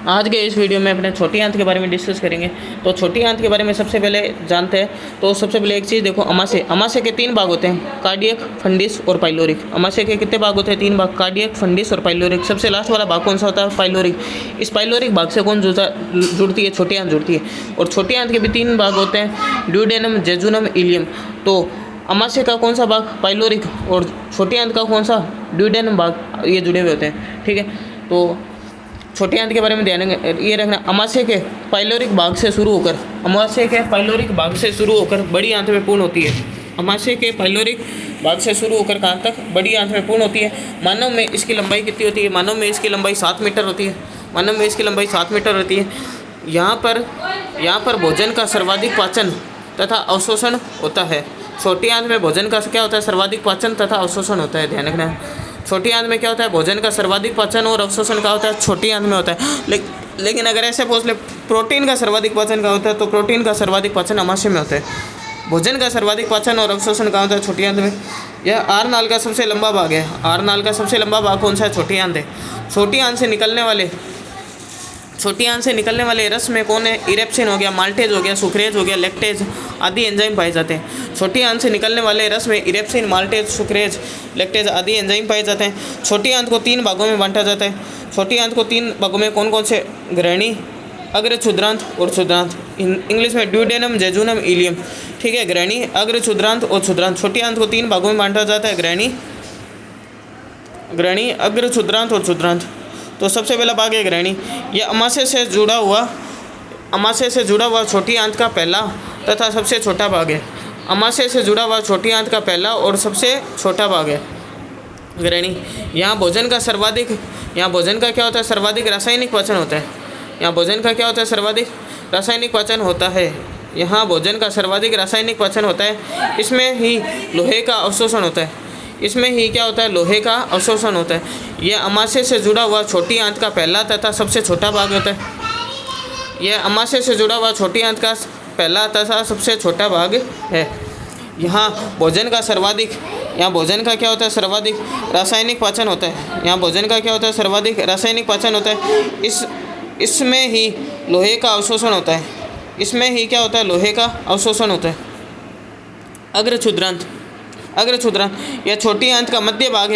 आज के इस वीडियो में अपने छोटी आंत के बारे में डिस्कस करेंगे। तो छोटी आंत के बारे में सबसे पहले जानते हैं। तो सबसे पहले एक चीज़ देखो, अमाशय के 3 भाग होते हैं, कार्डियक, फंडिस और पाइलोरिक। अमाशय के कितने भाग होते हैं? 3 भाग, कार्डियक, फंडिस और पाइलोरिक। सबसे लास्ट वाला भाग कौन सा होता है? पाइलोरिक। इस पाइलोरिक भाग से कौन जुड़ती है? छोटी आंत जुड़ती है। और छोटी आंत के भी 3 भाग होते हैं, ड्यूडेनम, जेजुनम, इलियम। तो अमाशय का कौन सा भाग? पाइलोरिक। और छोटी आंत का कौन सा? ड्यूडेनम भाग। ये जुड़े हुए होते हैं, ठीक है। तो छोटी आंत के बारे में ध्यान ये रखना, अमाशय के पाइलोरिक भाग से शुरू होकर बड़ी आंत में पूर्ण होती है। अमाशय के पाइलोरिक भाग से शुरू होकर कहाँ तक? बड़ी आंत में पूर्ण होती है। मानव में इसकी लंबाई कितनी होती है? मानव में इसकी लंबाई 7 मीटर होती है। यहाँ पर भोजन का सर्वाधिक पाचन तथा अवशोषण होता है। छोटी आंत में भोजन का क्या होता है? सर्वाधिक पाचन तथा अवशोषण होता है, ध्यान रखना है। छोटी आंत में क्या होता है? भोजन का सर्वाधिक पाचन और अवशोषण का होता है, छोटी आंत में होता है। लेकिन अगर ऐसे पूछ ले प्रोटीन का सर्वाधिक पाचन का होता है, तो प्रोटीन का सर्वाधिक पाचन अमाशय में होता है। भोजन का सर्वाधिक पाचन और अवशोषण का होता है छोटी आंत में। यह आहार नाल का सबसे लंबा भाग है। आहार नाल का सबसे लंबा भाग कौन सा है? छोटी आंत है। छोटी आंत से निकलने वाले रस में कौन है? इरेप्सिन हो गया, माल्टेज हो गया, सुक्रेज हो गया, लैक्टेज आदि एंजाइम पाए जाते हैं। छोटी आंत से निकलने वाले रस में इरेप्सिन, माल्टेज, सुक्रेज, लैक्टेज आदि एंजाइम पाए जाते हैं। छोटी आंत को 3 भागों में बांटा जाता है। छोटी आंत को 3 भागों में कौन कौन से? ग्रहणी, अग्र, क्षुद्रांत और क्षुद्रांत। इंग्लिश में ड्यूडेनम, जेजुनम, इलियम, ठीक है। ग्रहणी, अग्र, क्षुद्रांत और क्षुद्रांत। छोटी आंत को 3 भागों में बांटा जाता है, ग्रहणी, अग्र, क्षुद्रांत और क्षुद्रांत। तो सबसे पहला भाग है ग्रहणी। यह अमाशय से जुड़ा हुआ छोटी आंत का पहला तथा सबसे छोटा भाग है। अमाशय से जुड़ा हुआ छोटी आंत का पहला और सबसे छोटा भाग है ग्रहणी। यहाँ भोजन का क्या होता है? सर्वाधिक रासायनिक पाचन होता है। यहाँ भोजन का क्या होता है? सर्वाधिक रासायनिक पाचन होता है। इसमें ही लोहे का अवशोषण होता है। यह अमाशय से जुड़ा हुआ छोटी आंत का पहला तथा सबसे छोटा भाग होता है। यहाँ भोजन का क्या होता है? सर्वाधिक रासायनिक पाचन होता है। इसमें ही लोहे का अवशोषण होता है। अग्र क्षुद्रांत, यह छोटी आंत का मध्य भाग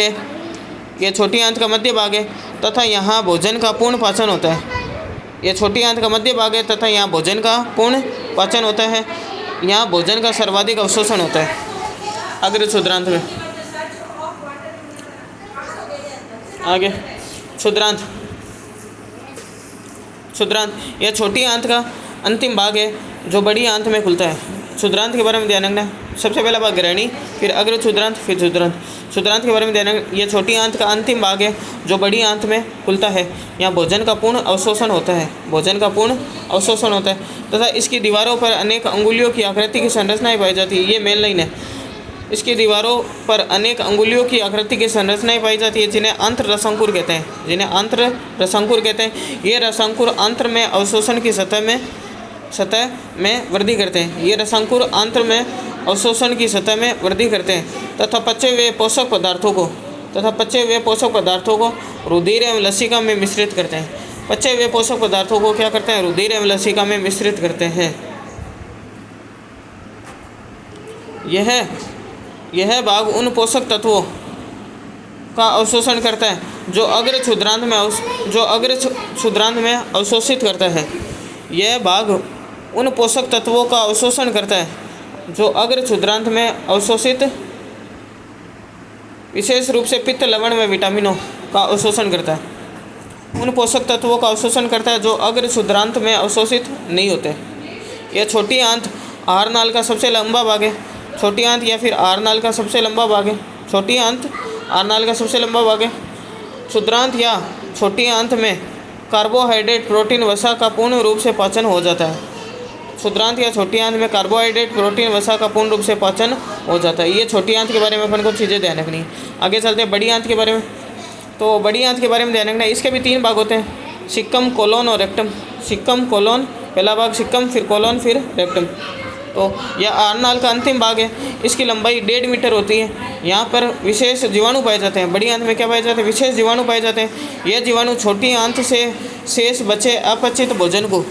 है तथा यहाँ भोजन का पूर्ण पाचन होता है। यहाँ भोजन का सर्वाधिक अवशोषण होता है अग्र क्षुद्रांत में। आगे क्षुद्रांत, यह छोटी आंत का अंतिम भाग है जो बड़ी आंत में खुलता है। क्षुद्रांत के बारे में ध्यान रखना। सबसे पहला भाग ग्रहणी, फिर अग्र क्षुद्रांत, फिर क्षुद्रांत। क्षुद्रांत के बारे में ध्यान रखना। यह छोटी आंत का अंतिम भाग है जो बड़ी आंत में खुलता है। यहाँ भोजन का पूर्ण अवशोषण होता है तथा इसकी दीवारों पर अनेक अंगुलियों की आकृति की संरचनाएं पाई जाती है। ये मेन लाइन है। इसकी दीवारों पर अनेक अंगुलियों की आकृति की संरचनाएं पाई जाती है, जिन्हें आंत्र रसांकुर कहते हैं। ये रसांकुर आंत्र में अवशोषण की सतह में वृद्धि करते हैं तथा पचे हुए पोषक पदार्थों को रुधिर एवं लसिका में मिश्रित करते हैं। यह भाग उन पोषक तत्वों का अवशोषण करता है जो अग्र क्षुद्रांत में अवशोषित करता है। यह भाग उन पोषक तत्वों का अवशोषण करता है जो अग्र क्षुद्रांत में अवशोषित, विशेष रूप से पित्त, लवण व विटामिनों का अवशोषण करता है। उन पोषक तत्वों का अवशोषण करता है जो अग्र क्षुद्रांत में अवशोषित नहीं होते। यह छोटी आंत आहार नाल का सबसे लंबा भाग है। क्षुद्रांत या छोटी आंत में कार्बोहाइड्रेट, प्रोटीन, वसा का पूर्ण रूप से पाचन हो जाता है। ये छोटी आंत के बारे में अपन को चीज़ें ध्यान रखनी है। आगे चलते हैं बड़ी आंत के बारे में। तो बड़ी आंत के बारे में ध्यान रखना है। इसके भी 3 भाग होते हैं, सिक्कम, कोलोन और रेक्टम। पहला भाग सिक्कम, फिर कोलोन, फिर रेक्टम। तो यह आहार का अंतिम भाग है। इसकी लंबाई 1.5 मीटर होती है। यहाँ पर विशेष जीवाणु पाए जाते हैं। बड़ी आंत में क्या पाए जाते हैं? विशेष जीवाणु पाए जाते हैं। यह जीवाणु छोटी आंत से शेष बचे अपचित भोजन को,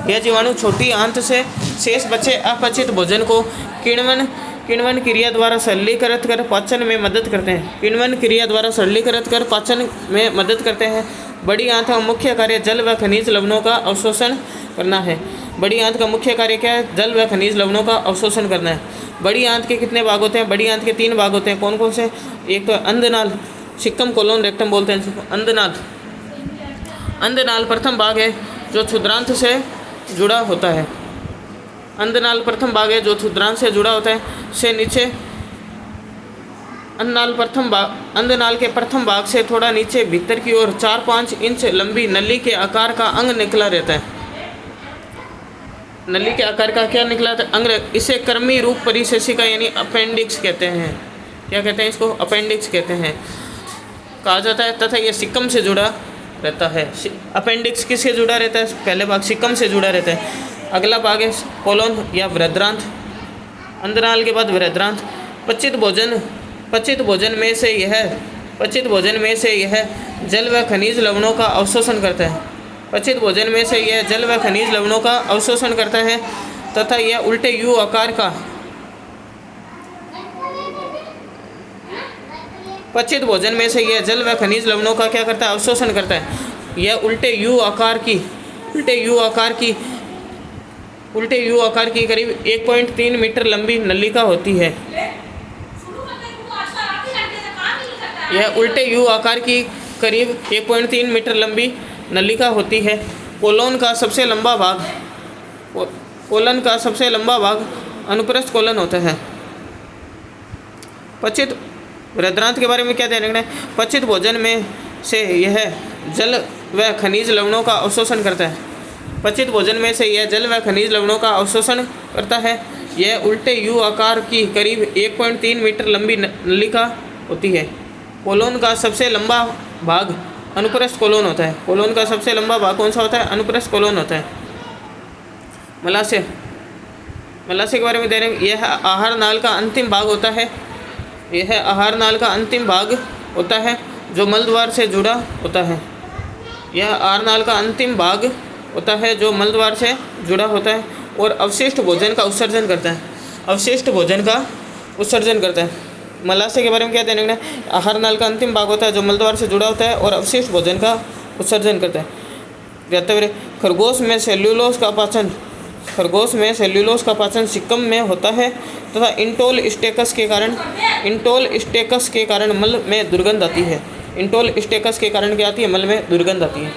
यह जीवाणु छोटी आंत से शेष बचे अपचित भोजन को किण्वन क्रिया द्वारा सरलीकृत कर पाचन में मदद करते हैं। किण्वन क्रिया द्वारा सरलीकृत कर पाचन में मदद करते हैं। बड़ी आंत का मुख्य कार्य जल व खनिज लवणों का अवशोषण करना है। बड़ी आंत का मुख्य कार्य क्या है? जल व खनिज लवणों का अवशोषण करना है। बड़ी आंत के कितने भाग होते हैं? बड़ी आंत के 3 भाग होते हैं। कौन कौन से? एक तो अंधनाल, सिक्कम कोलोन रेक्टम बोलते हैं इसको। अंधनाल प्रथम भाग है जो क्षुद्रांत से जुड़ा होता है। अंधनाल प्रथम भाग है जो क्षुद्रांत से जुड़ा होता है। से नीचे अंधनाल के प्रथम भाग से थोड़ा नीचे भीतर की ओर 4-5 इंच लंबी नली के आकार का अंग निकला रहता है। नली के आकार का क्या निकला था? अंग। इसे कर्मी रूप परिशेषिका यानी अपेंडिक्स कहते हैं। क्या कहते हैं इसको? अपेंडिक्स कहते हैं, कहा जाता है। तथा यह सिक्कम से जुड़ा रहता है। अपेंडिक्स किससे जुड़ा रहता है? पहले भाग सिक्कम से जुड़ा रहता है। अगला भाग है कोलोन या बृहद्रांत। अंधनाल के बाद बृहद्रांत। पचित भोजन में से यह जल व खनिज लवणों का अवशोषण करता है। पचित भोजन में से यह जल व खनिज लवणों का अवशोषण करता है तथा यह उल्टे यू आकार का पचित भोजन में से यह जल व खनिज लवणों का क्या करता है? अवशोषण करता है। यह उल्टे यू आकार की करीब 1.3 मीटर लंबी नलिका होती है। यह उल्टे यू आकार की करीब 1.3 मीटर लंबी नलिका होती है। कोलोन का सबसे लंबा भाग अनुप्रस्थ कोलन होता है। पचित बृहद्रांत के बारे में क्या ध्यान रखना है? पचित भोजन में से यह जल व खनिज लवणों का अवशोषण करता है। पचित भोजन में से यह जल व खनिज लवणों का अवशोषण करता है। यह उल्टे यू आकार की करीब 1.3 मीटर लंबी नलिका होती है। कोलोन का सबसे लंबा भाग अनुप्रस्थ कोलोन होता है। कोलोन का सबसे लंबा भाग कौन सा होता है? अनुप्रस्थ कोलोन होता है। मलाशय के बारे में ध्यान रखें। यह आहार नाल का अंतिम भाग होता है। जो मलद्वार से जुड़ा होता है। यह आहार नाल का अंतिम भाग होता है जो मलद्वार से जुड़ा होता है और अवशिष्ट भोजन का उत्सर्जन करता है। मलाशय के बारे में क्या ध्यान रखना है? आहार नाल का अंतिम भाग होता है जो मलद्वार से जुड़ा होता है और अवशिष्ट भोजन का उत्सर्जन करता है। खरगोश में सेल्यूलोज का पाचन सिक्कम में होता है तथा इंटोल स्टेकस के कारण मल में दुर्गंध आती है। इंटोल स्टेकस के कारण क्या आती है? मल में दुर्गंध आती है।